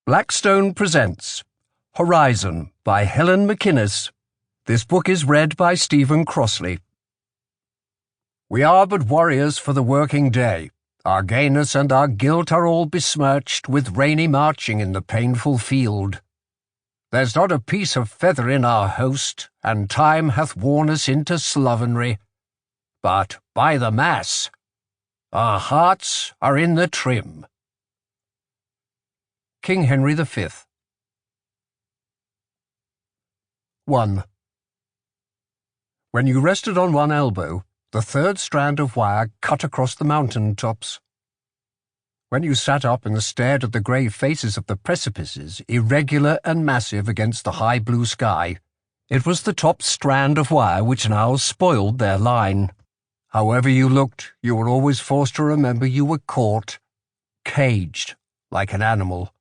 Blackstone presents Horizon by Helen Macinnes. This book is read by Stephen Crossley. We are but warriors for the working day. Our gayness and our guilt are all besmirched with rainy marching in the painful field. There's not a piece of feather in our host, and time hath worn us into slovenry. But, by the mass, our hearts are in the trim. King Henry V. 1. When you rested on one elbow, the third strand of wire cut across the mountain tops. When you sat up and stared at the grey faces of the precipices, irregular and massive against the high blue sky, it was the top strand of wire which now spoiled their line. However you looked, you were always forced to remember you were caught, caged, like an animal.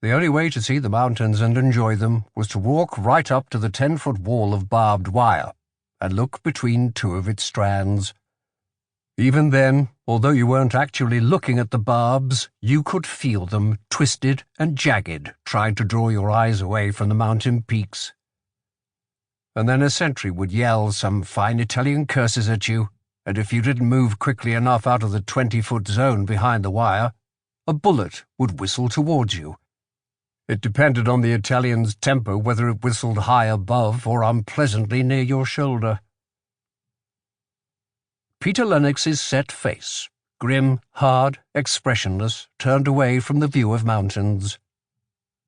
The only way to see the mountains and enjoy them was to walk right up to the 10-foot wall of barbed wire and look between two of its strands. Even then, although you weren't actually looking at the barbs, you could feel them, twisted and jagged, trying to draw your eyes away from the mountain peaks. And then a sentry would yell some fine Italian curses at you, and if you didn't move quickly enough out of the 20-foot zone behind the wire, a bullet would whistle towards you. It depended on the Italian's temper whether it whistled high above or unpleasantly near your shoulder. Peter Lennox's set face, grim, hard, expressionless, turned away from the view of mountains.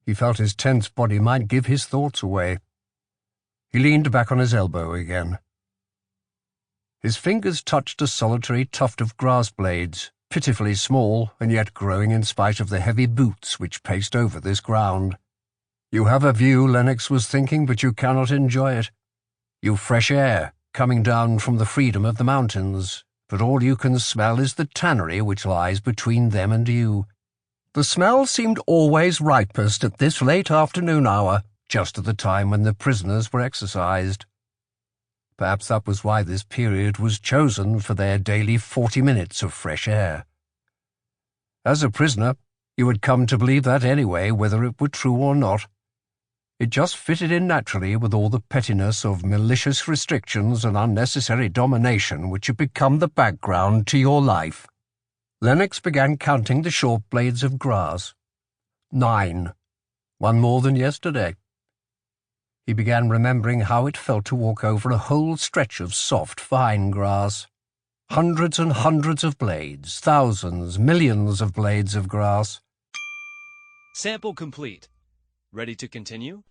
He felt his tense body might give his thoughts away. He leaned back on his elbow again. His fingers touched a solitary tuft of grass blades, pitifully small and yet growing in spite of the heavy boots which paced over this ground. You have a view, Lennox was thinking, but you cannot enjoy it. You've fresh air, coming down from the freedom of the mountains, but all you can smell is the tannery which lies between them and you. The smell seemed always ripest at this late afternoon hour, just at the time when the prisoners were exercised. Perhaps that was why this period was chosen for their daily 40 minutes of fresh air. As a prisoner, you had come to believe that anyway, whether it were true or not. It just fitted in naturally with all the pettiness of malicious restrictions and unnecessary domination which had become the background to your life. Lennox began counting the short blades of grass. 9. One more than yesterday. He began remembering how it felt to walk over a whole stretch of soft, fine grass. Hundreds and hundreds of blades, thousands, millions of blades of grass. Sample complete. Ready to continue?